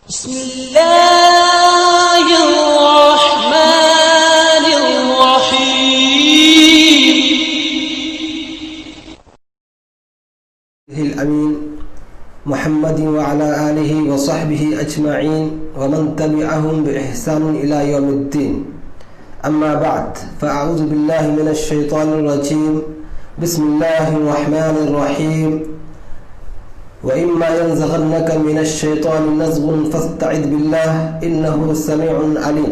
بسم الله الرحمن الرحيم. الأمين محمد وعلى آله وصحبه أجمعين ومن تبعهم بإحسان إلى يوم الدين. أما بعد فأعوذ بالله من الشيطان الرجيم. بسم الله الرحمن الرحيم. وإما ينزغنك من الشيطان نزغ فاستعذ بالله إنه سميع عليم.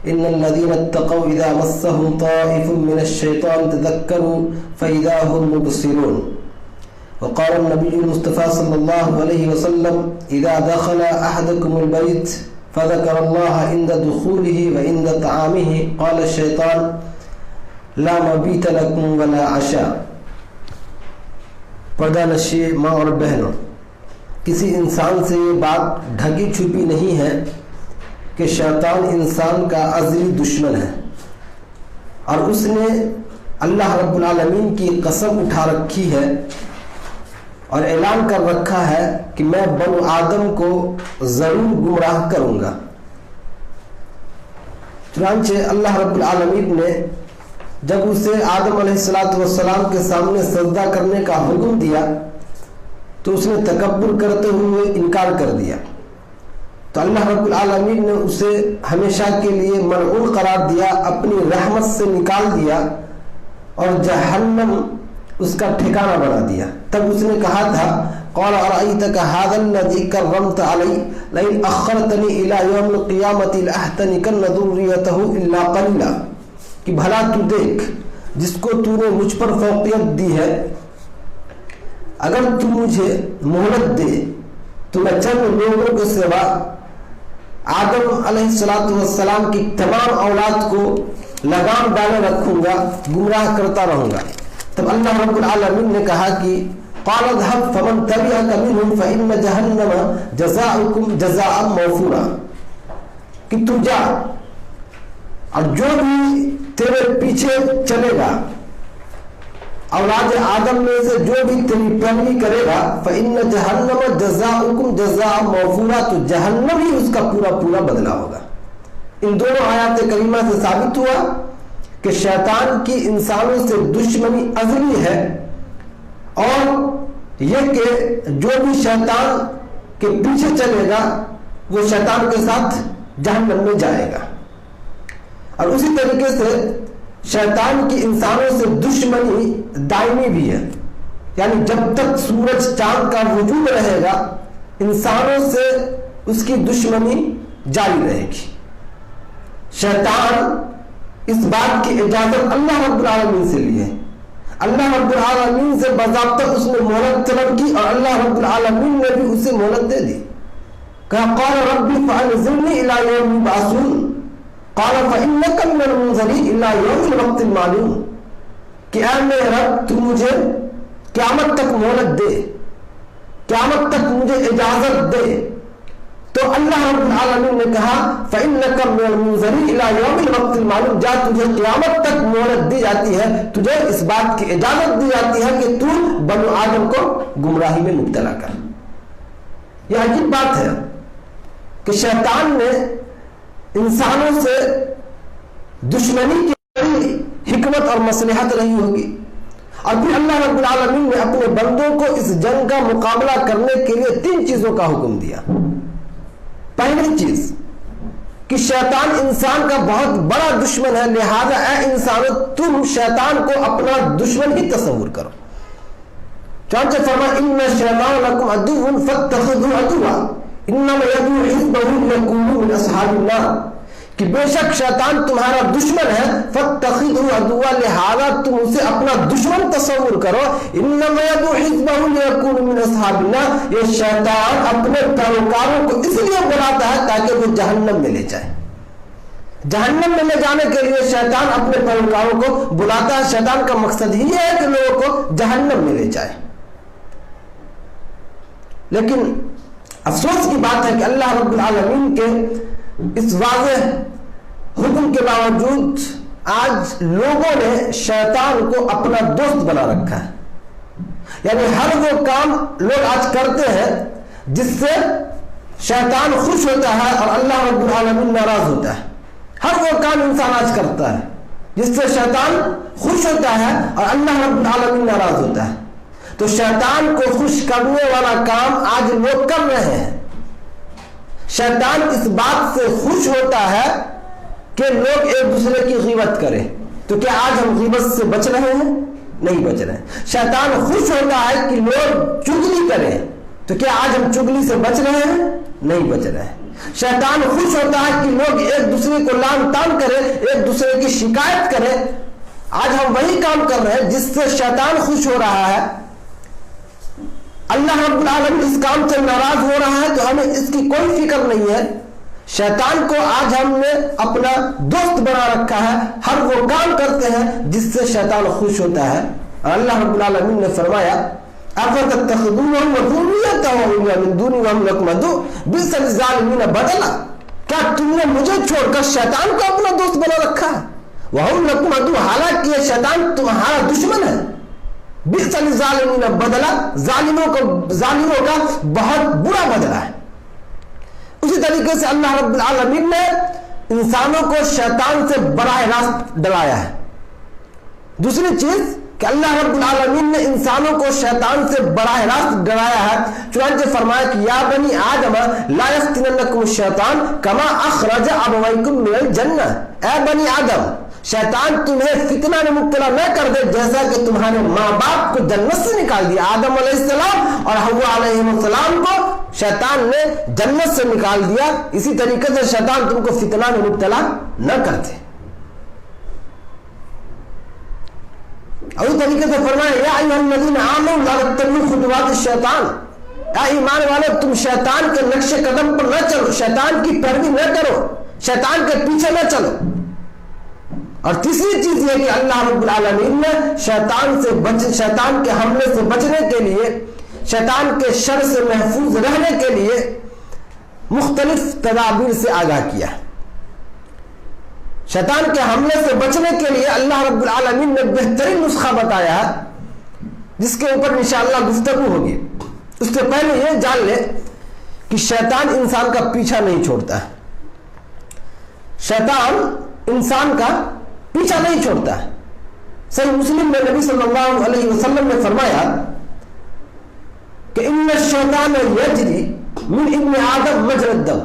إن الذين اتقوا إذا مسهم طائف من الشيطان تذكروا فإذا هم مبصرون. وقال النبي المصطفى صلى الله عليه وسلم إذا دخل أحدكم البيت فذكر الله عند دخوله وعند طعامه قال الشيطان لا مبيت لكم ولا عشاء. پردہ نشی ماں اور بہنوں، کسی انسان سے یہ بات ڈھکی چھپی نہیں ہے کہ شیطان انسان کا ازلی دشمن ہے، اور اس نے اللہ رب العالمین کی قسم اٹھا رکھی ہے اور اعلان کر رکھا ہے کہ میں بنو آدم کو ضرور گمراہ کروں گا۔ چنانچہ اللہ رب العالمین نے جب اسے آدم علیہ السلام کے سامنے سجدہ کرنے کا حکم دیا تو اس نے تکبر کرتے ہوئے انکار کر دیا، تو اللہ رب العالمین نے اسے ہمیشہ کے لیے ملعون قرار دیا، اپنی رحمت سے نکال دیا اور جہنم اس کا ٹھکانہ بنا دیا۔ تب اس نے کہا تھا قال ارأيتك هذا الذي كرمت علي لئن اخرتنی الى يوم القیامة لاحتنكن ذریته الا قلیلا، کہ بھلا تو دیکھ جس کو تو نے مجھ پر فوقیت دی ہے، اگر تو مجھے مہلت دے تو میں چند لوگوں کے سوا آدم علیہ السلام کی تمام اولاد کو لگام ڈالے رکھوں گا، گمراہ کرتا رہوں گا۔ تب اللہ رب العالمین نے کہا کہ قال اذهب فمن تبعك منهم فإن جهنم جزاؤكم جزاء موفورا، کہ تو جا اور جو بھی تیرے پیچھے چلے گا، اولاد آدم میں سے جو بھی تیری پیروی کرے گا، فإن جہنم جزاؤکم جزاء موفورا، تو جہنم ہی اس کا پورا پورا بدلہ ہوگا۔ ان دونوں آیات کریمہ سے ثابت ہوا کہ شیطان کی انسانوں سے دشمنی ازلی ہے، اور یہ کہ جو بھی شیطان کے پیچھے چلے گا وہ شیطان کے ساتھ جہنم میں جائے گا۔ اور اسی طریقے سے شیطان کی انسانوں سے دشمنی دائمی بھی ہے، یعنی جب تک سورج چاند کا وجود رہے گا انسانوں سے اس کی دشمنی جاری رہے گی۔ شیطان اس بات کی اجازت اللہ رب العالمین سے لی ہے، اللہ رب العالمین سے باضابطہ اس نے مہلت طلب کی اور اللہ رب العالمین نے بھی اسے مہلت دے دی۔ کہا قال ربی فانظرنی الی یوم یبعثون قال فإنك من المنظرین الی یوم الوقت المعلوم، کہ اے میرے رب تو مجھے قیامت تک مہلت دے، قیامت تک مجھے اجازت دے۔ تو اللہ رب العالمین نے کہا فإنك من المنظرین الی یوم الوقت المعلوم، جا تجھے قیامت تک مہلت دی جاتی ہے، تجھے اس بات کی اجازت دی جاتی ہے کہ تو بنو آدم کو گمراہی میں مبتلا کر۔ یہ عجیب بات ہے کہ شیطان نے انسانوں سے دشمنی کی بڑی حکمت اور مصلحت رہی ہوگی، اور پھر اللہ رب العالمین نے اپنے بندوں کو اس جنگ کا مقابلہ کرنے کے لیے 3 چیزوں کا حکم دیا۔ پہلی چیز کہ شیطان انسان کا بہت بڑا دشمن ہے، لہذا اے انسانوں تم شیطان کو اپنا دشمن ہی تصور کرو۔ چنانچہ فرمایا ان الشیطان لکم عدو فاتخذوه عدوا انما یدعو حزبه لیکونوا من اصحاب النار، کہ بے شک شیطان تمہارا دشمن ہے، فاتخذوه عدوا، لہذا تم اسے اپنا دشمن تصور کرو، انما یدعو حزبه لیکونوا من اصحاب النار، یہ شیطان اپنے پیروکاروں کو اس لیے بلاتا ہے تاکہ وہ جہنم میں لے جائے۔ جہنم میں لے جانے کے لیے شیطان اپنے پیروکاروں کو بلاتا ہے، شیطان کا مقصد ہی ہے کہ لوگوں کو جہنم میں لے جائے۔ لیکن افسوس کی بات ہے کہ اللہ رب العالمین کے اس واضح حکم کے باوجود آج لوگوں نے شیطان کو اپنا دوست بنا رکھا ہے، یعنی ہر وہ کام لوگ آج کرتے ہیں جس سے شیطان خوش ہوتا ہے اور اللہ رب العالمین ناراض ہوتا ہے. ہر وہ کام انسان آج کرتا ہے جس سے شیطان خوش ہوتا ہے اور اللہ رب العالمین ناراض ہوتا ہے. تو شیطان کو خوش کرنے والا کام آج لوگ کر رہے ہیں. شیطان اس بات سے خوش ہوتا ہے کہ لوگ ایک دوسرے کی غیبت کریں. تو کیا آج ہم غیبت سے بچ رہے ہیں؟ نہیں بچ رہے ہیں. شیطان خوش ہوتا ہے کہ لوگ چغلی کریں. تو کیا آج ہم چغلی سے بچ رہے ہیں؟ نہیں بچ رہے ہیں. شیطان خوش ہوتا ہے کہ لوگ ایک دوسرے کو لعن طعن کریں, ایک دوسرے کی شکایت کریں. آج ہم وہی کام کر رہے ہیں جس سے شیطان خوش ہو رہا ہے. اللہ رب العالمین اس کام سے ناراض ہو رہا ہے تو ہمیں اس کی کوئی فکر نہیں ہے. شیطان کو آج ہم نے اپنا دوست بنا رکھا ہے. ہر وہ کام کرتے ہیں جس سے شیطان خوش ہوتا ہے. اللہ رب العالمین نے فرمایا افتتخذونه وذريته من دوني وهم لكم عدو بئس للظالمين بدلا. کیا تم نے مجھے چھوڑ کر شیطان کو اپنا دوست بنا رکھا ہے؟ وهم لكم عدو, حالانکہ یہ شیطان تمہارا دشمن ہے. بئس للظالمين بدلا, ظالموں کا بہت برا بدلہ ہے. اسی طریقے سے اللہ رب العالمین نے انسانوں کو شیطان سے براہ راست ڈرایا ہے. دوسری چیز کہ اللہ رب العالمین نے انسانوں کو شیطان سے براہ راست ڈرایا ہے. چنانچہ فرمایا کہ یا بنی آدم لا یفتننکم الشیطان کما اخرج ابویکم من الجنہ. اے بنی آدم, شیطان تمہیں فتنہ میں مبتلا نہ کر دے جیسا کہ تمہارے ماں باپ کو جنت سے نکال دیا. آدم علیہ السلام اور حوا علیہ السلام کو شیطان نے جنت سے نکال دیا. اسی طریقے سے شیطان تم کو فتنہ میں مبتلا نہ کرتے. اور اس طریقے سے فرمایا یا ایھا الذین آمنوا لا تتبعوا خطوات الشیطان. اے ایمان والو, تم شیطان کے نقش قدم پر نہ چلو, شیطان کی پیروی نہ کرو, شیطان کے پیچھے نہ چلو. اور تیسری چیز یہ کہ اللہ رب العالمین نے شیطان کے حملے سے بچنے کے لیے, شیطان کے شر سے محفوظ رہنے کے لیے مختلف تدابیر سے آگاہ کیا. شیطان کے حملے سے بچنے کے لیے اللہ رب العالمین نے بہترین نسخہ بتایا ہے جس کے اوپر انشاءاللہ گفتگو ہوگی. اس سے پہلے یہ جان لے کہ شیطان انسان کا پیچھا نہیں چھوڑتا ہے. شیطان انسان کا پیچھا نہیں چھوڑتا ہے. صحیح مسلم میں نبی صلی اللہ علیہ وسلم نے فرمایا کہ ان الشیطان یجری من ابن آدم مجرى الدم,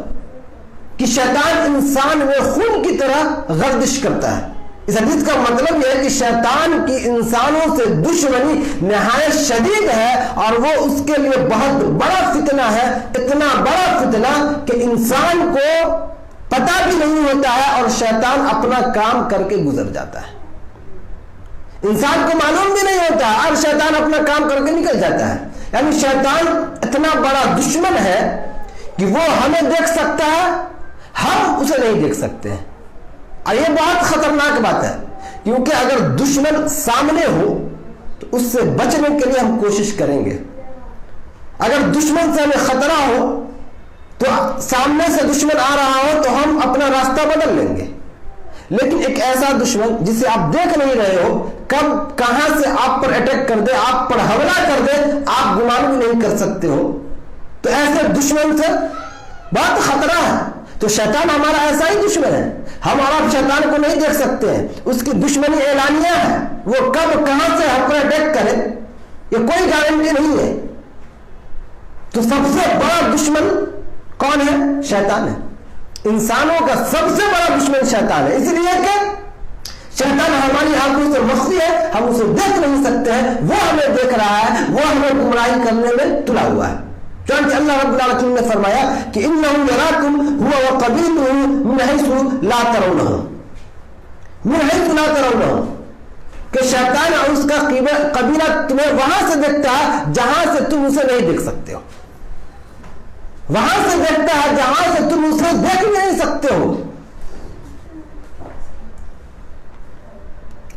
کہ شیطان انسان میں خون کی طرح گردش کرتا ہے. اس حدیث کا مطلب یہ ہے کہ شیطان کی انسانوں سے دشمنی نہایت شدید ہے اور وہ اس کے لیے بہت بڑا فتنہ ہے. اتنا بڑا فتنہ کہ انسان کو پتہ بھی نہیں ہوتا ہے اور شیطان اپنا کام کر کے گزر جاتا ہے. انسان کو معلوم بھی نہیں ہوتا اور شیطان اپنا کام کر کے نکل جاتا ہے. یعنی شیطان اتنا بڑا دشمن ہے کہ وہ ہمیں دیکھ سکتا ہے, ہم اسے نہیں دیکھ سکتے ہیں. اور یہ بہت خطرناک بات ہے کیونکہ اگر دشمن سامنے ہو تو اس سے بچنے کے لیے ہم کوشش کریں گے. اگر دشمن سے ہمیں خطرہ ہو تو سامنے سے دشمن آ رہا ہو تو ہم اپنا راستہ بدل لیں گے. لیکن ایک ایسا دشمن جسے آپ دیکھ نہیں رہے ہو, کب کہاں سے آپ پر اٹیک کر دے, آپ پر حملہ کر دے, آپ گمان بھی نہیں کر سکتے ہو, تو ایسے دشمن سے بہت خطرہ ہے. تو شیطان ہمارا ایسا ہی دشمن ہے. ہم اور شیطان کو نہیں دیکھ سکتے ہیں, اس کی دشمنی اعلانیہ ہے. وہ کب کہاں سے ہم پر اٹیک کرے یہ کوئی گارنٹی نہیں ہے. تو سب سے بڑا دشمن کون ہے؟ شیطان ہے. انسانوں کا سب سے بڑا دشمن شیطان ہے, اس لیے کہ شیطان ہماری آنکھوں سے مخفی ہے, ہم اسے دیکھ نہیں سکتے ہیں. وہ ہمیں دیکھ رہا ہے, وہ ہمیں گمراہی کرنے میں تلا ہوا ہے. چونکہ اللہ رب العالمین نے فرمایا کہ انہم یراکم هو وقبیلہ من حیث لا ترونہم, من حیث لا ترونہم, کہ شیطان اور اس کا قبیلہ تمہیں وہاں سے دیکھتا ہے جہاں سے تم اسے نہیں دیکھ سکتے ہو. وہاں سے دیکھتا ہے جہاں سے تم اسے دیکھ نہیں سکتے ہو.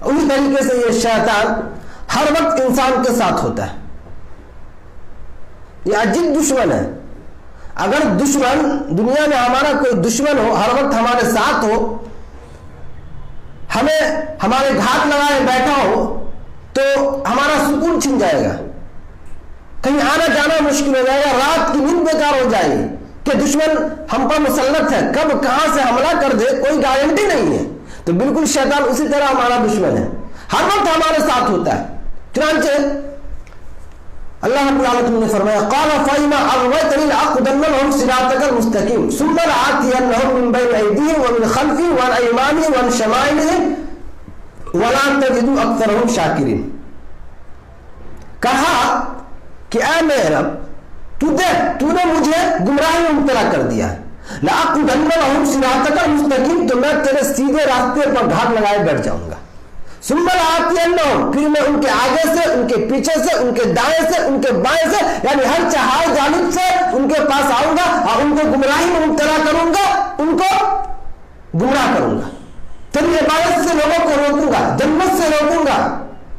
اسی طریقے سے یہ شیطان ہر وقت انسان کے ساتھ ہوتا ہے. یہ عجیب دشمن ہے. اگر دشمن دنیا میں ہمارا کوئی دشمن ہو, ہر وقت ہمارے ساتھ ہو, ہمیں ہمارے گھات لگائے بیٹھا ہو, تو ہمارا سکون چھن جائے گا, کہیں آنا جانا مشکل ہو جائے گا, رات کی نیند بیکار ہو جائے گی. کہ دشمن ہم پر مسلط ہے، کب کہاں سے حملہ کر دے کوئی گارنٹی نہیں ہے. تو بالکل شیطان اسی طرح ہمارا دشمن ہے، ہر وقت ہمارے ساتھ ہوتا ہے. چنانچہ اللہ رب العالمین نے فرمایا قال فإما أغويتني لأقعدن لهم صراطك المستقيم ثم لآتينهم من بين أيديهم ومن خلفهم وعن أيمانهم وعن شمائلهم ولا تجد أكثرهم شاكرين. کہا کہ اے میرے رب تو نے مجھے گمراہی میں مبتلا کر دیا، لأقعدن لهم صراطك المستقيم، تو میں تیرے سیدھے راستے پر گھاٹ لگائے بیٹھ جاؤں گا. ثم لآتینہم، پھر میں ان کے آگے سے، ان کے پیچھے سے، ان کے دائیں سے، ان کے بائیں سے، یعنی ہر چہار جانب سے ان کے پاس آؤں گا اور ان کو گمراہی میں مبتلا کروں گا، ان کو گمراہ کروں گا، تیری عبادت سے لوگوں کو روکوں گا، جنت سے روکوں گا،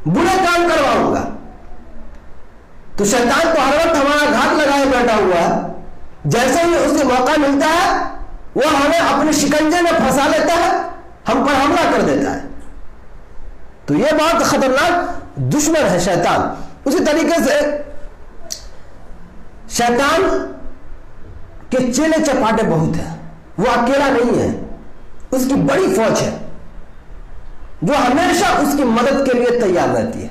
برے کام کرواؤں گا. تو شیطان تو ہر وقت ہمارا گھاٹ لگائے بیٹھا ہوا ہے، جیسے ہی اسے موقع ملتا ہے وہ ہمیں اپنے شکنجے میں پھنسا لیتا ہے، ہم پر حملہ کر دیتا ہے. تو یہ بہت خطرناک دشمن ہے شیطان. اسی طریقے سے شیطان کے چیلے چپاٹے بہت ہیں، وہ اکیلا نہیں ہے، اس کی بڑی فوج ہے جو ہمیشہ اس کی مدد کے لیے تیار رہتی ہے.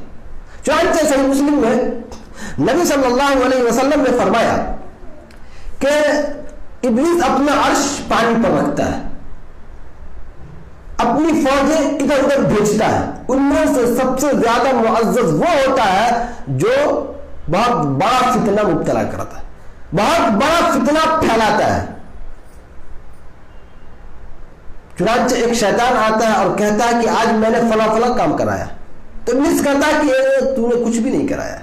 چنانچہ صحیح مسلم میں نبی صلی اللہ علیہ وسلم نے فرمایا کہ ابلیس اپنا عرش پانی پر رکھتا ہے، اپنی فوجیں ادھر ادھر بھیجتا ہے، ان میں سے سب سے زیادہ معزز وہ ہوتا ہے جو بہت بڑا فتنہ مبتلا کرتا ہے، بہت بڑا فتنہ پھیلاتا ہے. چنانچہ ایک شیطان آتا ہے اور کہتا ہے کہ آج میں نے فلاں فلاں کام کرایا، تو ابلیس کہتا ہے کہ تو نے کچھ بھی نہیں کرایا.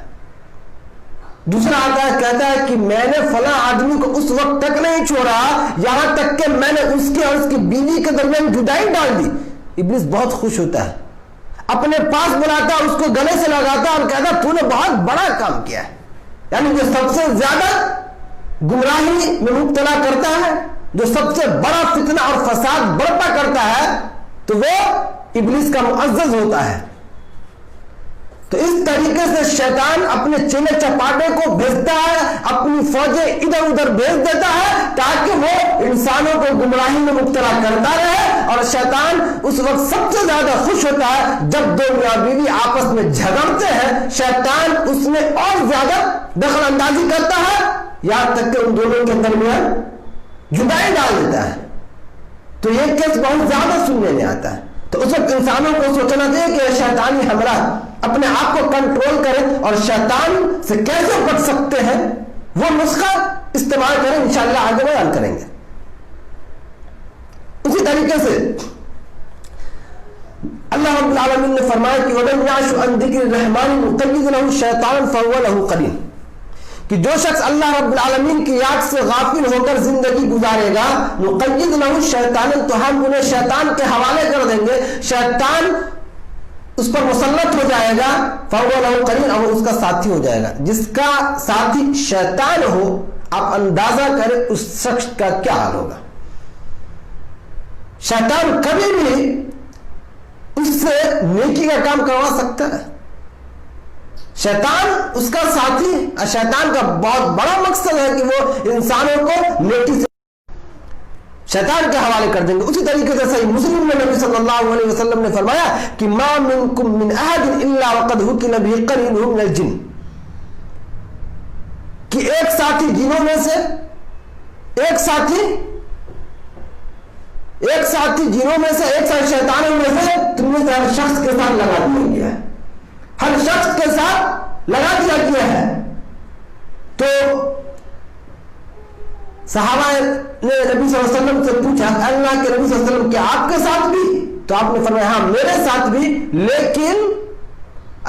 دوسرا آتا ہے کہتا ہے کہ میں نے فلاں آدمی کو اس وقت تک نہیں چھوڑا یہاں تک کہ میں نے اس کے اور اس کی بیوی کے درمیان جدائی ڈال دی. ابلیس بہت خوش ہوتا ہے، اپنے پاس بلاتا ہے، اس کو گلے سے لگاتا ہے اور کہتا ہے تو نے بہت بڑا کام کیا ہے. یعنی جو سب سے زیادہ گمراہی میں مبتلا کرتا ہے، جو سب سے بڑا فتنہ اور فساد برپا کرتا ہے، تو وہ ابلیس کا معزز ہوتا ہے. تو اس طریقے سے شیطان اپنے چیلے چپاٹے کو بھیجتا ہے، اپنی فوجیں ادھر ادھر بھیج دیتا ہے تاکہ وہ انسانوں کو گمراہی میں مبتلا کرتا رہے. اور شیطان اس وقت سب سے زیادہ خوش ہوتا ہے جب دو میاں بیوی آپس میں جھگڑتے ہیں، شیطان اس میں اور زیادہ دخل اندازی کرتا ہے یہاں تک کہ ان دونوں کے درمیان جدائی ڈال دیتا ہے. تو یہ کیس بہت زیادہ سننے میں آتا ہے. تو اس وقت انسانوں کو سوچنا چاہیے کہ شیطانی حملہ اپنے آپ کو کنٹرول کریں اور شیطان سے کیسے بچ سکتے ہیں وہ نسخہ استعمال کریں، انشاءاللہ آگے بیان کریں گے. اسی طریقے سے اللہ رب العالمین نے فرمایا کہ وَمَنْ يَعْشُ عَنْ ذِكْرِ الرَّحْمَنِ نُقَيِّضْ لَهُ شَيْطَانًا فَهُوَ لَهُ قَرِينٌ، کہ جو شخص اللہ رب العالمین کی یاد سے غافل ہو کر زندگی گزارے گا، نقید لہو شیطان، تو ہم انہیں شیطان کے حوالے کر دیں گے، شیطان اس پر مسلط ہو جائے گا، فَهُوَ لَهُ قَرِينٌ، اور اس کا ساتھی ہو جائے گا. جس کا ساتھی شیطان ہو آپ اندازہ کریں اس شخص کا کیا حال ہوگا. شیطان کبھی بھی اس سے نیکی کا کام کروا سکتا ہے. شیطان اس کا ساتھی، شیطان کا بہت بڑا مقصد ہے کہ وہ انسانوں کو نیکی سے شیطان کے حوالے کر دیں گے. اسی طریقے سے صحیح مسلم میں نبی صلی اللہ علیہ وسلم نے فرمایا کہ ما منکم من احد الا وقد حکم به قرینہ من الجن، کہ ایک ساتھی جنوں میں سے ایک ساتھی جنوں میں سے ایک ساتھی شیطانوں میں سے تم نے ہر شخص کے ساتھ لگا دیا گیا ہے، ہر شخص کے ساتھ لگا دیا گیا ہے. تو صحابہ نے نبی صلی اللہ علیہ وسلم سے پوچھا اللہ کے نبی صلی اللہ علیہ وسلم کیا آپ کے ساتھ بھی؟ تو آپ نے فرمایا ہاں میرے ساتھ بھی، لیکن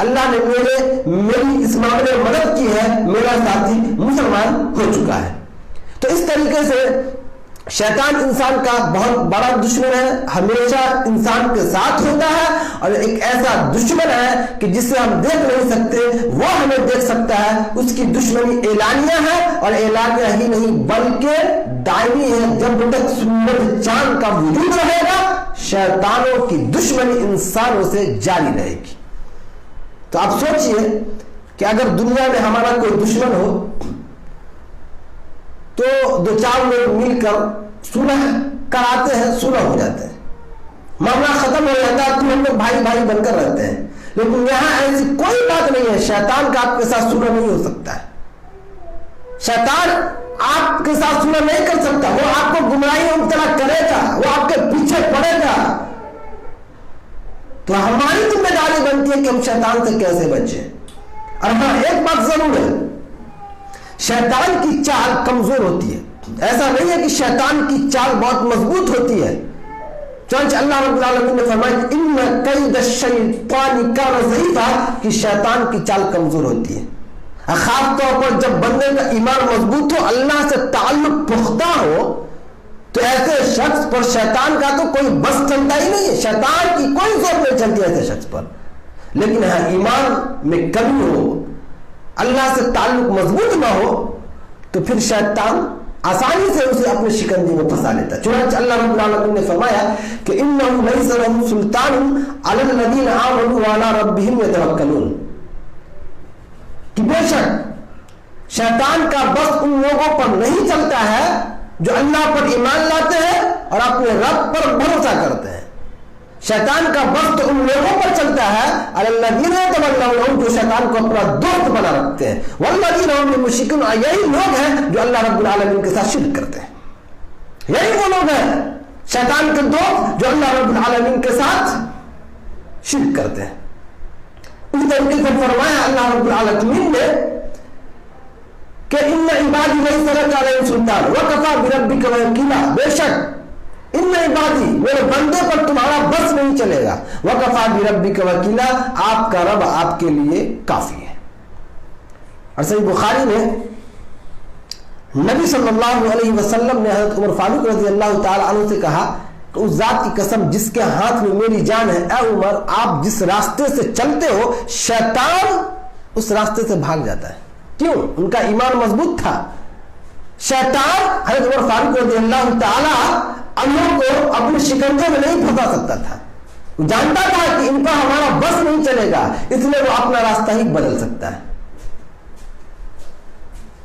اللہ نے میری اس معاملے میں مدد کی ہے، میرا ساتھی مسلمان ہو چکا ہے. تو اس طریقے سے شیطان انسان کا بہت بڑا دشمن ہے، ہمیشہ انسان کے ساتھ ہوتا ہے، اور ایک ایسا دشمن ہے کہ جسے ہم دیکھ نہیں سکتے وہ ہمیں دیکھ سکتا ہے. اس کی دشمنی اعلانیہ ہے، اور اعلانیہ ہی نہیں بلکہ دائمی ہے. جب تک سورج چاند کا وجود رہے گا شیطانوں کی دشمنی انسانوں سے جاری رہے گی. تو آپ سوچئے کہ اگر دنیا میں ہمارا کوئی دشمن ہو تو دو چار لوگ مل کر صلح کراتے ہیں، صلح ہو جاتے ہیں، معاملہ ختم ہو جاتا ہے، تم ہم لوگ بھائی بھائی بن کر رہتے ہیں. لیکن یہاں ایسی کوئی بات نہیں ہے، شیطان کا آپ کے ساتھ صلح نہیں ہو سکتا ہے. شیطان آپ کے ساتھ صلح نہیں کر سکتا، وہ آپ کو گمراہی میں مبتلا کرے گا، وہ آپ کے پیچھے پڑے گا. تو ہماری ذمہ داری بنتی ہے کہ ہم شیطان سے کیسے بچیں. اور ہاں ایک بات ضرور ہے، شیطان کی چال کمزور ہوتی ہے. ایسا نہیں ہے کہ شیطان کی چال بہت مضبوط ہوتی ہے. چنانچہ اللہ رب العالمین نے فرمایا ان کید الشیطان کان ضعیفا، کہ شیطان کی چال کمزور ہوتی ہے. خاص طور پر جب بندے کا ایمان مضبوط ہو، اللہ سے تعلق پختہ ہو، تو ایسے شخص پر شیطان کا تو کوئی بس چلتا ہی نہیں ہے. شیطان کی کوئی زور نہیں چلتی ایسے شخص پر. لیکن ہاں ایمان میں کمی ہو، اللہ سے تعلق مضبوط نہ ہو، تو پھر شیطان آسانی سے اسے اپنے شکنجے میں پھنسا لیتا ہے. چنانچہ اللہ رب العالمین نے فرمایا کہ انہم لیس لہم سلطان علی الذین آمنوا وعلی ربہم یتوکلون، کہ بے شک شیطان کا بس ان لوگوں پر نہیں چلتا ہے جو اللہ پر ایمان لاتے ہیں اور اپنے رب پر بھروسہ کرتے ہیں. شیطان کا بس تو ان لوگوں پر چلتا ہے الذین یتولون، جو شیطان کو اپنا دوست بنا رکھتے ہیں، والذین هم مشرکون، یہی لوگ ہیں جو اللہ رب العالمین کے ساتھ شرک کرتے ہیں. یہی وہ لوگ ہیں شیطان کے دوست جو اللہ رب العالمین کے ساتھ شرک کرتے ہیں. اس طریقے سے فرمایا اللہ رب العالمین نے کہ ان عبادی لیس لک علیہم سلطان وکفی بربک وکیلا، بے شک ان عبادی میرے بندے پر تمہارا بس نہیں چلے گا، وکفی بربک وکیلا، آپ کا رب آپ کے لیے کافی ہے. اور صحیح بخاری میں نبی صلی اللہ علیہ وسلم نے حضرت عمر فاروق رضی اللہ تعالی عنہ سے کہا کہ اس ذات کی قسم جس کے ہاتھ میں میری جان ہے، اے عمر آپ جس راستے سے چلتے ہو شیطان اس راستے سے بھاگ جاتا ہے. کیوں؟ ان کا ایمان مضبوط تھا. شیطان حضرت عمر فاروق رضی اللہ تعالی عنہ کو اپنے شکنجے میں نہیں پھنسا سکتا تھا. وہ جانتا تھا کہ ان کا ہمارا بس نہیں چلے گا، اس لیے وہ اپنا راستہ ہی بدل سکتا ہے.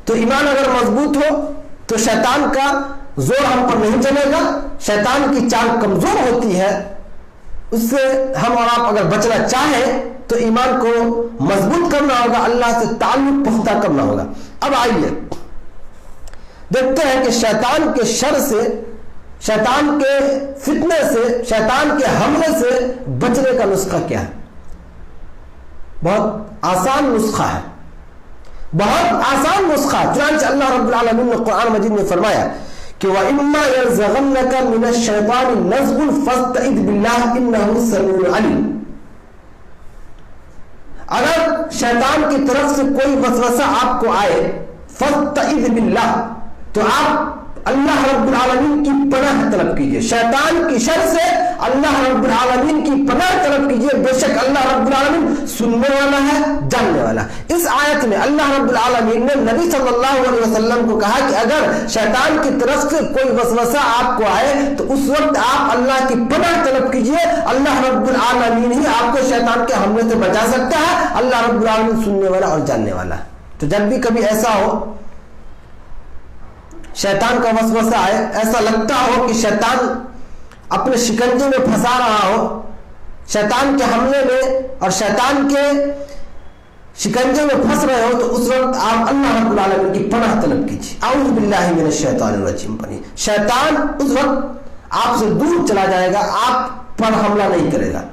تو ایمان اگر مضبوط ہو تو شیطان کا زور ہم پر نہیں چلے گا. شیطان کی چال کمزور ہوتی ہے، اس سے ہم اور آپ اگر بچنا چاہیں تو ایمان کو مضبوط کرنا ہوگا، اللہ سے تعلق پختہ کرنا ہوگا. اب آئیے دیکھتے ہیں کہ شیطان کے شر سے، شیطان کے فتنے سے، شیطان کے حملے سے بچنے کا نسخہ کیا ہے. بہت آسان نسخہ ہے، بہت آسان نسخہ. چنانچہ اللہ رب العالمین نے قرآن مجید میں فرمایا کہ وَإِمَّا يَنزَغَنَّكَ مِنَ الشَّيْطَانِ نَزْغٌ فَاسْتَعِذْ بِاللَّهِ إِنَّهُ سَمِيعٌ عَلِيمٌ. اگر شیطان کی طرف سے کوئی وسوسہ آپ کو آئے فَاسْتَعِذْ بِاللَّهِ، تو آپ اللہ رب العالمین کی پناہ طلب کیجئے. شیطان کی شر سے اللہ رب العالمین کی پناہ طلب کیجئے، بے شک اللہ رب العالمین سننے والا ہے، جاننے والا. اس آیت میں اللہ رب العالمین نے نبی صلی اللہ علیہ وسلم کو کہا کہ اگر شیطان کی طرف سے کوئی وسوسہ آپ کو آئے تو اس وقت آپ اللہ کی پناہ طلب کیجئے. اللہ رب العالمین ہی آپ کو شیطان کے حملے سے بچا سکتا ہے. اللہ رب العالمین سننے والا اور جاننے والا ہے. تو جب بھی کبھی ایسا ہو شیطان کا وسوسہ آئے، ایسا لگتا ہو کہ شیطان اپنے شکنجے میں پھنسا رہا ہو، شیطان کے حملے میں اور شیطان کے شکنجے میں پھنس رہے ہو، تو اس وقت آپ اللہ رب العالمین کی پناہ طلب کیجیے. اعوذ باللہ من الشیطان الرجیم پڑھیے. شیطان اس وقت آپ سے دور چلا جائے گا، آپ پر حملہ نہیں کرے گا.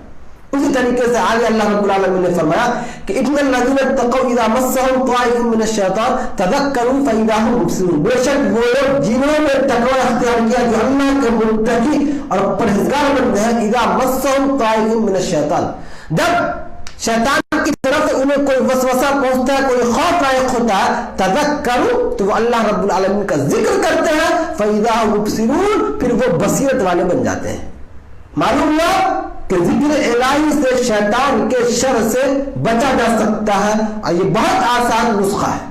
اسی طریقے سے آگے اللہ رب العالمین نے فرمایا کہ ان الذین اتقوا اذا مسهم طائف من الشیطان تذکروا فاذا هم مبصرون. بے شک وہ لوگ جنہوں نے تقوی اختیار کیا، جو اللہ کے متقی اور پرہیزگار بندے ہیں، اذا مسهم طائف من الشیطان، جب شیطان کی طرف سے انہیں کوئی وسوسہ پہنچتا ہے، کوئی خوف لاحق ہوتا ہے، تذکروا، تو وہ اللہ رب العالمین کا ذکر کرتے ہیں، فاذا هم مبصرون، پھر وہ بصیرت والے بن جاتے ہیں. معلوم ہوا کہ ذکر الہی سے شیطان کے شر سے بچا جا سکتا ہے. اور یہ بہت آسان نسخہ ہے.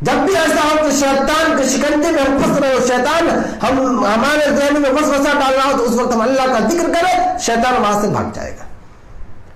جب بھی ایسا ہو کہ شیطان کے شکنجے میں ہم پھنس رہے ہو، شیطان ہمارے ذہن میں وسوسہ ڈال رہا ہو، تو اس وقت ہم اللہ کا ذکر کریں، شیطان وہاں سے بھاگ جائے گا.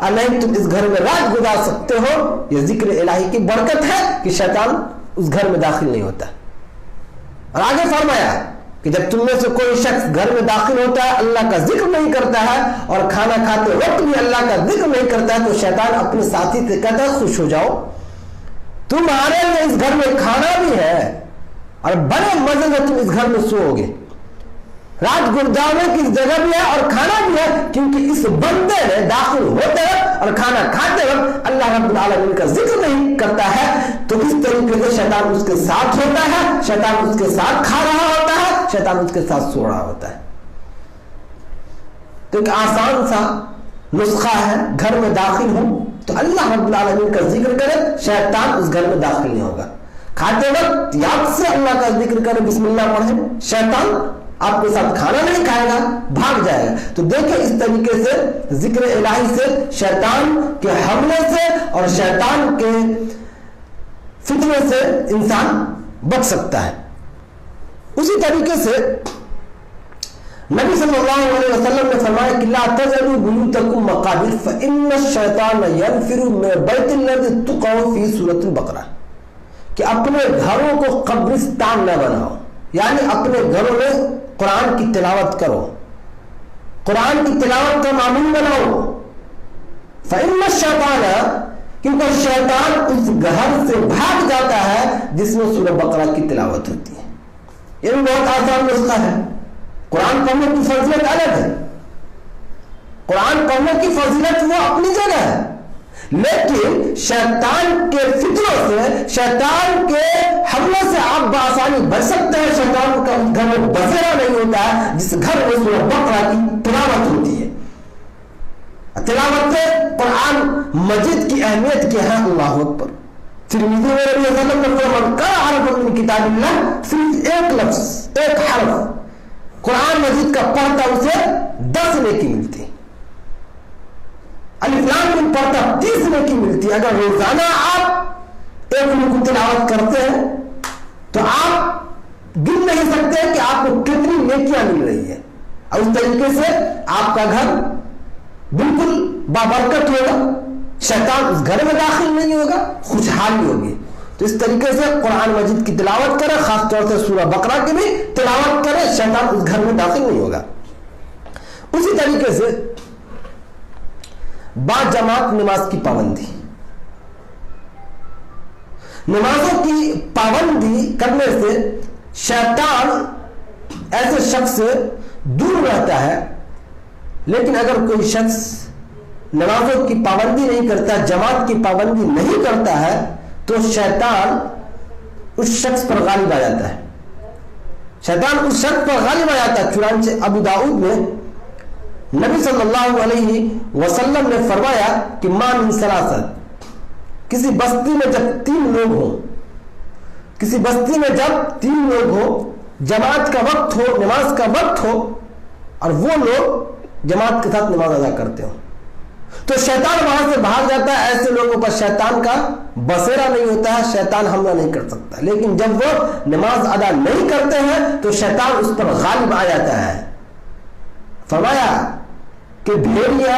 اور نہیں تم اس گھر میں رات گزار سکتے ہو. یہ ذکر الہی کی برکت ہے کہ شیطان اس گھر میں داخل نہیں ہوتا. اور آگے فرمایا کہ جب تم میں سے کوئی شخص گھر میں داخل ہوتا ہے, اللہ کا ذکر نہیں کرتا ہے اور کھانا کھاتے وقت بھی اللہ کا ذکر نہیں کرتا ہے, تو شیطان اپنے ساتھی سے کہتا ہے خوش ہو جاؤ, تمہارے لیے اس گھر میں کھانا بھی ہے اور بڑے مزے سے تم اس گھر میں سو گے, رات گزارنے کی جگہ بھی ہے اور کھانا بھی ہے, کیونکہ اس بندے نے داخل ہوتے وقت اور کھانا کھاتے وقت اللہ رب العالمین کا ذکر نہیں کرتا ہے. تو اس طریقے سے شیطان اس کے ساتھ ہوتا ہے, شیطان اس کے ساتھ کھا رہا ہوتا ہے, شیطان اس کے ساتھ سو رہا ہوتا ہے. تو ایک آسان سا نسخہ ہے, گھر میں داخل ہوں تو اللہ رب العالمین کا ذکر کرے, شیطان اس گھر میں داخل نہیں ہوگا. کھاتے وقت یاد سے اللہ کا ذکر کرے, بسم اللہ پڑھے, شیطان آپ کے ساتھ کھانا نہیں کھائے گا, بھاگ جائے گا. تو دیکھیں اس طریقے سے ذکر الہی سے شیطان کے حملے سے اور شیطان کے فتنے سے انسان بچ سکتا ہے. اسی طریقے سے نبی صلی اللہ علیہ وسلم نے فرمایا کہ لا تجعلوا بیوتکم مقابر فإن الشیطان ينفر من بیت الذی تقع فی سورۃ البقرہ, کہ اپنے گھروں کو قبرستان نہ بناؤ, یعنی اپنے گھروں میں قرآن کی تلاوت کرو, قرآن کی تلاوت کا معمول بناؤ. فإن الشیطان, کیونکہ شیطان اس گھر سے بھاگ جاتا ہے جس میں سورہ بقرہ کی تلاوت ہوتی ہے. یہ بھی بہت آسان نسخہ ہے. قرآن پڑھنے کی فضیلت الگ ہے, قرآن پڑھنے کی فضیلت وہ اپنی جگہ ہے, لیکن شیطان کے فتنوں سے, شیطان کے حملے سے آپ بآسانی بچ سکتے ہیں. شیطان کا گھر میں بسیرا نہیں ہوتا ہے جس گھر میں سورہ بقرہ کی تلاوت ہوتی ہے. تلاوت قرآن مجید کی اہمیت کیا ہے, اللہ اکبر. ترمذی میں نبی صلی اللہ علیہ وسلم نے فرمایا من قرأ حرفا من کتاب اللہ, صرف ایک لفظ, ایک حرف قرآن مجید کا پڑھتا اسے 10 نیکی ملتی, الف لام میم پڑھتا 30 نیکی ملتی. اگر روزانہ آپ ایک رکوع تلاوت کرتے ہیں تو آپ گن نہیں سکتے کہ آپ کو کتنی نیکیاں مل رہی ہیں. اور اس طریقے سے آپ کا گھر بالکل بابرکت ہوگا, شیطان اس گھر میں داخل نہیں ہوگا, خوشحالی ہوگی. تو اس طریقے سے قرآن مجید کی تلاوت کرے, خاص طور سے سورہ بقرہ کی بھی تلاوت کرے, شیطان اس گھر میں داخل نہیں ہوگا. اسی طریقے سے با جماعت نماز کی پابندی, نمازوں کی پابندی کرنے سے شیطان ایسے شخص سے دور رہتا ہے. لیکن اگر کوئی شخص نمازوں کی پابندی نہیں کرتا, جماعت کی پابندی نہیں کرتا ہے, تو شیطان اس شخص پر غالب آ جاتا ہے, شیطان اس شخص پر غالب آ جاتا ہے. چنانچہ ابو داؤد میں نبی صلی اللہ علیہ وسلم نے فرمایا کہ ما من ثلاثت, کسی بستی میں جب 3 لوگ ہوں, کسی بستی میں جب 3 لوگ ہوں, جماعت کا وقت ہو, نماز کا وقت ہو, اور وہ لوگ جماعت کے ساتھ نماز ادا کرتے ہوں, تو شیطان وہاں سے بھاگ جاتا ہے. ایسے لوگوں پر شیطان کا بسیرا نہیں ہوتا ہے, شیطان حملہ نہیں کر سکتا. لیکن جب وہ نماز ادا نہیں کرتے ہیں تو شیطان اس پر غالب آ جاتا ہے. فرمایا کہ بھیڑیا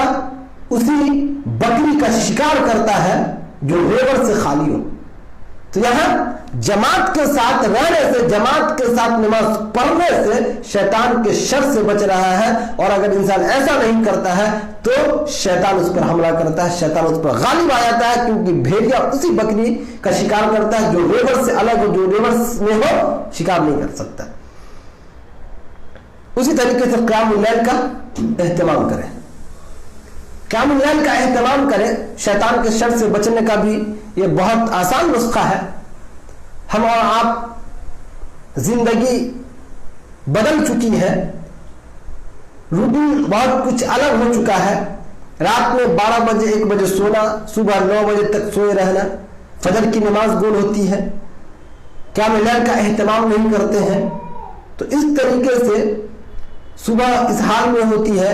اسی بکری کا شکار کرتا ہے جو ریوڑ سے خالی ہو. تو یہاں جماعت کے ساتھ رہنے سے, جماعت کے ساتھ نماز پڑھنے سے شیطان کے شر سے بچ رہا ہے. اور اگر انسان ایسا نہیں کرتا ہے تو شیطان اس پر حملہ کرتا ہے, شیطان اس پر غالب آ جاتا ہے, کیونکہ بھیڑیا اسی بکری کا شکار کرتا ہے جو ریوڑ سے الگ ہو, جو ریوڑ میں ہو شکار نہیں کر سکتا. اسی طریقے سے قیام اللیل کا اہتمام کریں, قیام اللیل کا اہتمام کریں. شیطان کے شر سے بچنے کا بھی یہ بہت آسان نسخہ ہے. ہم اور آپ زندگی بدل چکی ہے, روٹین بہت کچھ الگ ہو چکا ہے. رات میں 12 بجے 1 بجے سونا, صبح 9 بجے تک سوئے رہنا, فجر کی نماز گول ہوتی ہے, قیام اللیل کا اہتمام نہیں کرتے ہیں. تو اس طریقے سے صبح اس حال میں ہوتی ہے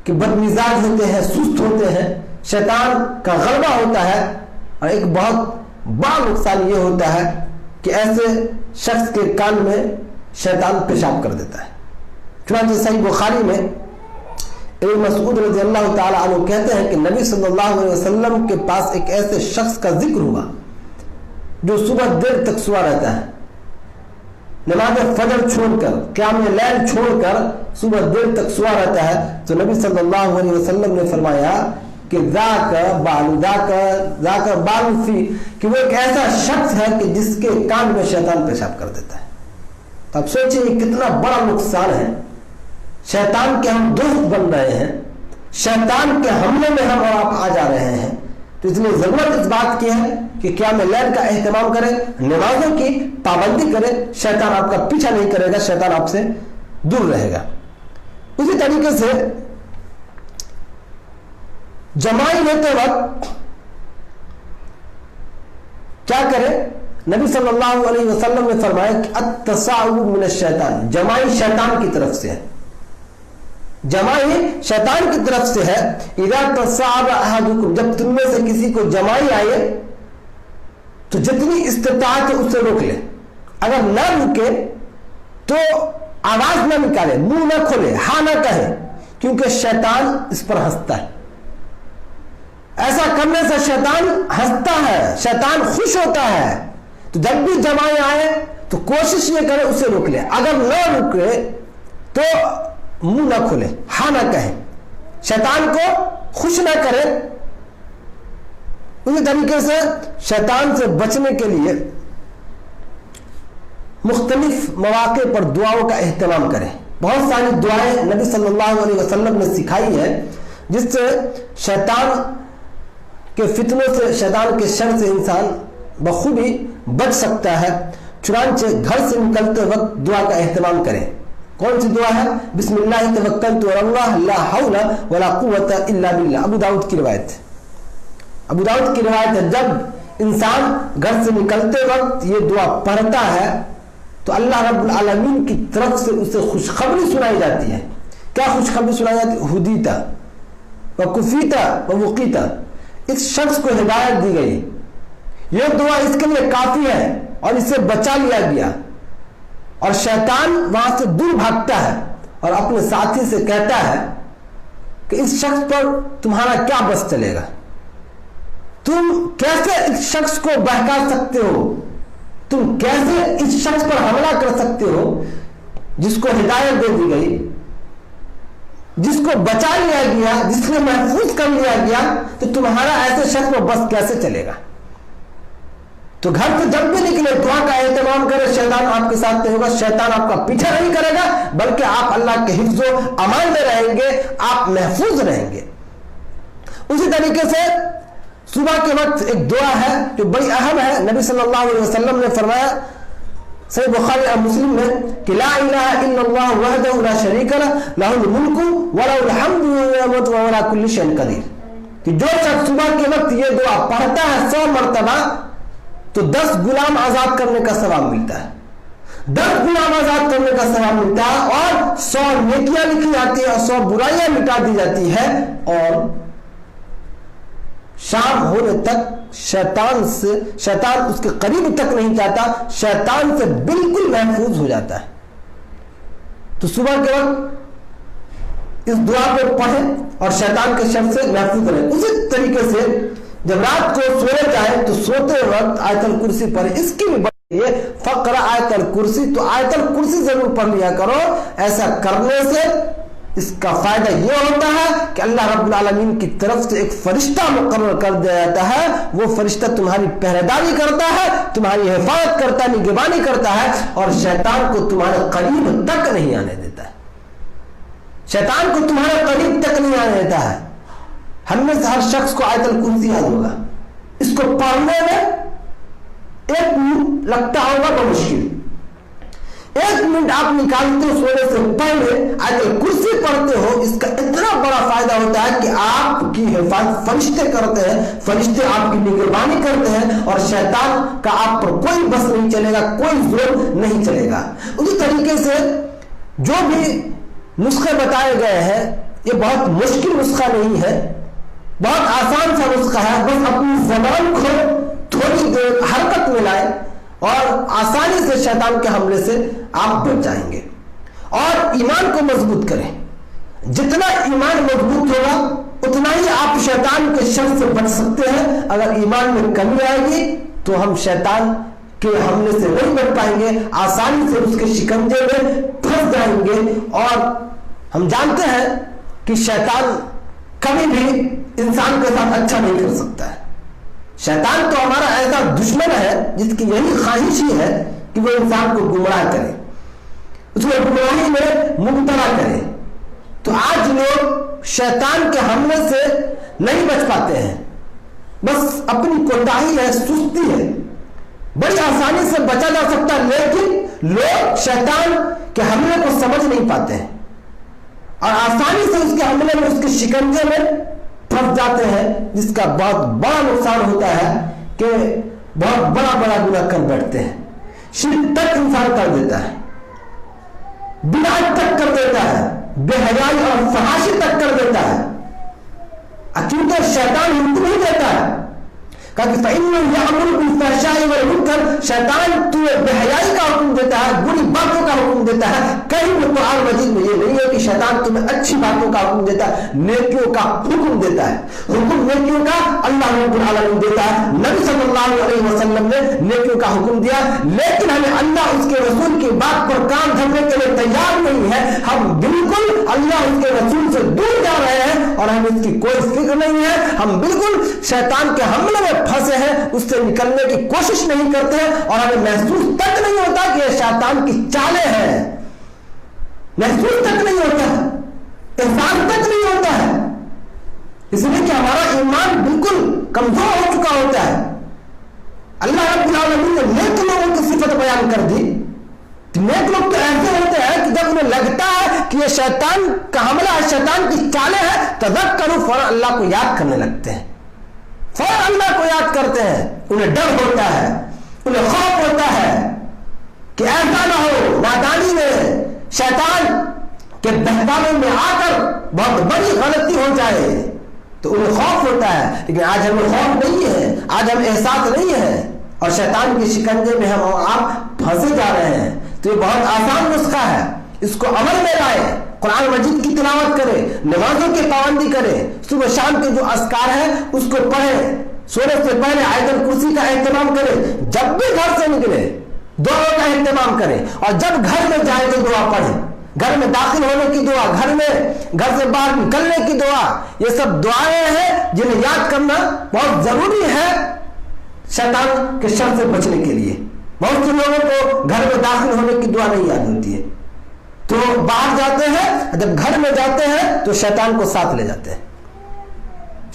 کہ بد مزاج ہوتے ہیں, سست ہوتے ہیں, شیطان کا غلبہ ہوتا ہے. اور ایک بہت بڑا نقصان یہ ہوتا ہے کہ ایسے شخص کے کان میں شیطان پیشاب کر دیتا ہے. چنانچہ صحیح بخاری میں ابن مسعود رضی اللہ تعالیٰ عنہ کہتے ہیں کہ نبی صلی اللہ علیہ وسلم کے پاس ایک ایسے شخص کا ذکر ہوا جو صبح دیر تک سوا رہتا ہے، نماز فجر چھوڑ کر، قیام لیل چھوڑ کر صبح دیر تک سوا رہتا ہے، تو نبی صلی اللہ علیہ وسلم نے فرمایا کہ ذاک بال فی، کہ وہ ایک ایسا شخص ہے کہ جس کے کان میں شیطان پیشاب کر دیتا ہے۔ تو اب سوچیں یہ کتنا بڑا نقصان ہے، شیطان کے ہم دوست بن رہے ہیں، شیطان کے حملے میں ہم اور آپ آ جا رہے ہیں۔ تو اس لیے ضرورت اس بات کی ہے کہ قیام لیل کا اہتمام کریں، نمازوں کی پابندی کریں، شیطان آپ کا پیچھا نہیں کرے گا، شیطان آپ سے دور رہے گا۔ اسی طریقے سے جمائی لیتے وقت کیا کریں؟ نبی صلی اللہ علیہ وسلم نے فرمایا کہ التصاعد من الشیطان، جمائی شیطان کی طرف سے ہے، جمائی شیطان کی طرف سے ہے۔ اذا تصاعد احدکم، جب تم میں سے کسی کو جمائی آئے تو جتنی استطاعت ہے اس سے روک لے، اگر نہ رکے تو آواز نہ نکالے، منہ نہ کھولے، ہاں نہ کہے، کیونکہ شیطان اس پر ہنستا ہے۔ ایسا کرنے سے شیطان ہنستا ہے، شیطان خوش ہوتا ہے۔ تو جب بھی جمائی آئے تو کوشش یہ کرے اسے روک لے، اگر نہ رکے تو منہ نہ کھولے، ہاں نہ کہے، شیطان کو خوش نہ کرے۔ اسی طریقے سے شیطان سے بچنے کے لیے مختلف مواقع پر دعاؤں کا اہتمام کریں۔ بہت ساری دعائیں نبی صلی اللہ علیہ وسلم نے سکھائی ہے جس سے شیطان کے فتنوں سے، شیطان کے شر سے انسان بخوبی بچ سکتا ہے۔ چنانچہ گھر سے نکلتے وقت دعا کا اہتمام کریں۔ کون سی دعا ہے؟ بسم اللہ توکلت علی اللہ لا حول ولا قوت الا باللہ، ابو داؤد کی روایت، ابو داؤد کی روایت ہے۔ جب انسان گھر سے نکلتے وقت یہ دعا پڑھتا ہے تو اللہ رب العالمین کی طرف سے اسے خوشخبری سنائی جاتی ہے۔ کیا خوشخبری سنائی جاتی ہے؟ ہدیتا وکفیتا ووقیتا، اس شخص کو ہدایت دی گئی، یہ دعا اس کے لیے کافی ہے اور اسے بچا لیا گیا، اور شیطان وہاں سے دور بھاگتا ہے اور اپنے ساتھی سے کہتا ہے کہ اس شخص پر تمہارا کیا بس چلے گا، تم کیسے اس شخص کو بہکا سکتے ہو، تم کیسے اس شخص پر حملہ کر سکتے ہو جس کو ہدایت دے دی گئی، جس کو بچا لیا گیا، جس کو محفوظ کر لیا گیا، تو تمہارا ایسے شخص پر بس کیسے چلے گا؟ تو گھر سے جب بھی نکلے دعا کا اہتمام کرے، شیطان آپ کے ساتھ نہیں ہوگا، شیطان آپ کا پیچھا نہیں کرے گا، بلکہ آپ اللہ کے حفظ و امان میں رہیں گے، آپ محفوظ رہیں گے۔ اسی طریقے سے صبح کے وقت ایک دعا ہے جو بڑی اہم ہے، نبی صلی اللہ علیہ وسلم نے فرمایا صحیح بخاری اور مسلم میں کہ لا الہ الا اللہ وحدہ لا شریک لہ لہ الملک ولہ الحمد وهو علی کل شیء قدیر، کہ جو شخص صبح کے وقت یہ دعا پڑھتا ہے 100 مرتبہ تو 10 غلام آزاد کرنے کا ثواب ملتا ہے، 10 غلام آزاد کرنے کا ثواب ملتا ہے، اور 100 نیکیاں لکھی جاتی ہیں اور 100 برائیاں مٹا دی جاتی ہے، اور شام ہونے تک شیطان اس کے قریب تک نہیں جاتا، شیطان سے بالکل محفوظ ہو جاتا ہے۔ تو صبح کے وقت اس دعا کو پڑھیں اور شیطان کے شر سے محفوظ رہیں۔ اسی طریقے سے جب رات کو سونے جائیں تو سوتے وقت آیت الکرسی پڑھیں، اس کی بھی بڑی فقرہ آیت الکرسی، تو آیت الکرسی ضرور پڑھ لیا کرو۔ ایسا کرنے سے اس کا فائدہ یہ ہوتا ہے کہ اللہ رب العالمین کی طرف سے ایک فرشتہ مقرر کر دیا جاتا ہے، وہ فرشتہ تمہاری پہرےداری کرتا ہے، تمہاری حفاظت کرتا ہے، نگہبانی کرتا ہے، اور شیطان کو تمہارے قریب تک نہیں آنے دیتا ہے، شیطان کو تمہارے قریب تک نہیں آنے دیتا ہے۔ ہم میں سے ہر شخص کو آیت الکرسی یاد ہوگا، اس کو پڑھنے میں 1 منٹ لگتا ہوگا بمشکل، 1 منٹ آپ نکالتے ہو سونے سے پہلے آیت الکرسی پڑھتے ہو، اس کا اتنا بڑا فائدہ ہوتا ہے کہ آپ کی حفاظت فرشتے کرتے ہیں، فرشتے آپ کی نگہبانی کرتے ہیں، اور شیطان کا آپ پر کوئی بس نہیں چلے گا، کوئی زور نہیں چلے گا۔ اسی طریقے سے جو بھی نسخے بتائے گئے ہیں یہ بہت مشکل نسخہ نہیں ہے، بہت آسان سا نسخہ ہے، بس اپنی زبان کو تھوڑی دیر حرکت میں لائیں اور آسانی سے شیطان کے حملے سے آپ بچ جائیں گے، اور ایمان کو مضبوط کریں۔ جتنا ایمان مضبوط ہوگا اتنا ہی آپ شیطان کے شر سے بچ سکتے ہیں. اگر ایمان میں کمی آئے گی تو ہم شیطان کے حملے سے نہیں بچ پائیں گے, آسانی سے اس کے شکنجے میں پھنس جائیں گے. اور ہم جانتے ہیں کہ شیطان کبھی بھی انسان کے ساتھ اچھا نہیں کر سکتا ہے. شیطان تو ہمارا ایسا دشمن ہے جس کی یہی خواہش ہی ہے کہ وہ انسان کو گمراہ کرے, اس کو گمراہی میں مبتلا کرے. تو آج لوگ شیطان کے حملے سے نہیں بچ پاتے ہیں, بس اپنی کوتاہی ہے, سستی ہے. بڑی آسانی سے بچا جا سکتا ہے, لیکن لوگ شیطان کے حملے کو سمجھ نہیں پاتے ہیں اور آسانی سے اس کے حملے میں, اس کے شکنجے میں پھنس جاتے ہیں, جس کا بہت بڑا نقصان ہوتا ہے کہ بہت بڑا بڑا گناہ کر بیٹھتے ہیں. شرک تک انسان کر دیتا ہے, بدعت تک کر دیتا ہے, بے حیائی اور فحاشی تک کر دیتا ہے. کیونکہ شیطان حکم نہیں دیتا ہے, کہا فَإِنَّهُ يَأْمُرُ بِالْفَحْشَاءِ وَالْمُنکَرِ, شیطان تمہیں بے حیائی کا حکم دیتا ہے, بری باتوں کا حکم دیتا ہے. کہیں بھی قرآن مجید میں یہ نہیں ہے کہ شیطان تمہیں اچھی باتوں کا حکم دیتا ہے, نیکیوں کا حکم دیتا ہے. حکم نیکیوں کا اللہ رب العالمین دیتا ہے. نبی صلی اللہ علیہ وسلم نے نیکیوں کا حکم دیا, لیکن ہمیں اللہ اس کے رسول کی بات پر کان دھرنے کے لیے تیار نہیں ہے. ہم بالکل اللہ اس کے رسول سے دور جا رہے ہیں اور ہمیں اس کی کوئی فکر نہیں ہے. ہم بالکل شیطان کے حملے میں پھنسے ہیں, اس سے نکلنے کی کوشش نہیں کرتے ہیں اور ہمیں محسوس تک نہیں ہوتا کہ یہ شیطان کی چالیں ہیں. محسوس تک نہیں ہوتا ہے, احساس تک نہیں ہوتا ہے, اس لیے کہ ہمارا ایمان بالکل کمزور ہو چکا ہوتا ہے. اللہ رب العالمین نے نیک لوگوں کی صفت بیان کر دی. نیک لوگ تو ایسے ہوتے ہیں کہ جب انہیں لگتا ہے کہ یہ شیطان کا حملہ ہے, شیطان کی چالیں ہیں, تذکروا, فوراً اللہ کو یاد کرنے لگتے ہیں, فوراً اللہ کو یاد کرتے ہیں. انہیں ڈر ہوتا ہے, انہیں خوف ہوتا ہے کہ ایسا نہ ہو نادانی میں شیطان کے بہکاوے میں آ کر بہت بڑی غلطی ہو جائے. تو انہیں خوف ہوتا ہے, لیکن آج ہمیں خوف نہیں ہے, آج ہم احساس نہیں ہے اور شیطان کے شکنجے میں ہم آپ پھنسے جا رہے ہیں. تو یہ بہت آسان نسخہ ہے, اس کو عمل میں لائے, قرآن مجید کی تلاوت کرے, نمازوں کی پابندی کرے, صبح شام کے جو اذکار ہیں اس کو پڑھے, سونے سے پہلے آیت الکرسی کا اہتمام کرے, جب بھی گھر سے نکلے دعاؤں کا اہتمام کرے, اور جب گھر میں جائے تو دعا پڑھے. گھر میں داخل ہونے کی دعا, گھر سے باہر نکلنے کی دعا, یہ سب دعائیں ہیں جنہیں یاد کرنا بہت ضروری ہے شیطان کے شر سے بچنے کے لیے. بہت سے لوگوں کو گھر میں داخل ہونے کی دعا نہیں یاد ہوتی ہے, تو باہر جاتے ہیں, جب گھر میں جاتے ہیں تو شیطان کو ساتھ لے جاتے ہیں,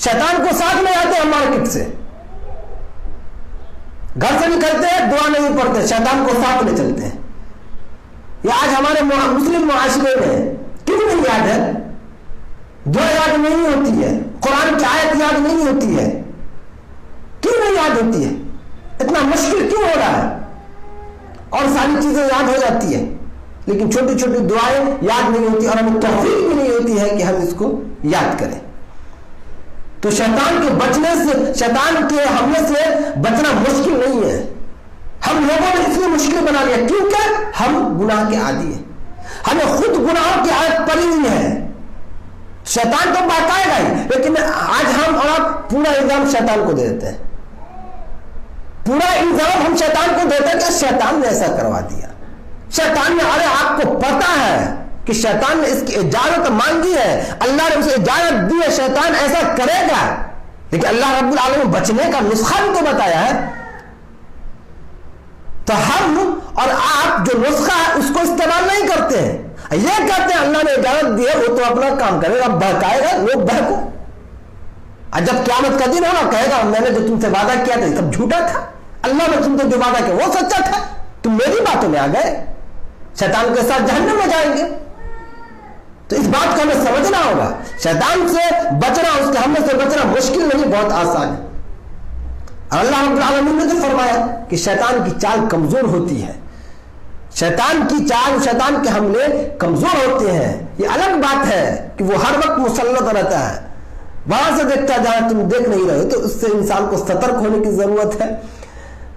شیطان کو ساتھ لے جاتے ہیں مارکیٹ سے. گھر سے نکلتے ہیں, دعا نہیں پڑھتے, شیطان کو ساتھ لے چلتے ہیں. یہ آج ہمارے مسلم معاشرے میں کیوں نہیں یاد ہے؟ دعا یاد نہیں ہوتی ہے, قرآن کی آیت یاد نہیں ہوتی ہے. کیوں نہیں یاد ہوتی ہے؟ اتنا مشکل کیوں ہو رہا ہے؟ اور ساری چیزیں یاد ہو جاتی ہیں, لیکن چھوٹی چھوٹی دعائیں یاد نہیں ہوتی اور ہمیں توفیق بھی نہیں ہوتی ہے کہ ہم اس کو یاد کریں. تو شیطان کے بچنے سے, شیطان کے حملے سے بچنا مشکل نہیں ہے. ہم لوگوں نے اس لیے مشکل بنا لیا کیونکہ ہم گناہ کے عادی ہیں, ہمیں خود گناہوں کی عادت پڑی ہوئی ہے. شیطان تو بتائے گا ہی, لیکن آج ہم اور آپ پورا الزام شیطان کو دے دیتے ہیں. پورا الزام ہم شیطان کو دیتے ہیں کہ شیطان نے ایسا کروا دیا, شیطان نے, ارے آپ کو پتا ہے کہ شیطان نے اس کی اجازت مانگی ہے, اللہ نے اسے اجازت دی ہے, شیطان ایسا کرے گا, لیکن اللہ رب العالمین بچنے کا نسخہ بھی تو بتایا ہے. تو ہم اور آپ جو نسخہ ہے اس کو استعمال نہیں کرتے ہیں. یہ کہتے ہیں اللہ نے اجازت دی ہے, وہ تو اپنا کام کرے گا, بہکائے گا, لوگ بہکو. اور جب قیامت کا دن ہوگا کہے گا میں نے جو تم سے وعدہ کیا تھا یہ سب جھوٹا تھا, اللہ نے تم سے جو وعدہ کیا وہ سچا تھا, تم میری باتوں میں آ گئے, شیطان کے ساتھ جہنم میں جائیں گے. تو اس بات کو ہمیں سمجھنا ہوگا, شیطان سے بچنا, اس کے حملے سے بچنا مشکل نہیں, بہت آسان ہے. اور اللہ رب العالمین نے تو فرمایا کہ شیطان کی چال کمزور ہوتی ہے, شیطان کی چال, شیطان کے حملے کمزور ہوتے ہیں. یہ الگ بات ہے کہ وہ ہر وقت مسلط رہتا ہے, وہاں سے دیکھتا جہاں تم دیکھ نہیں رہے, تو اس سے انسان کو سترک ہونے کی ضرورت ہے.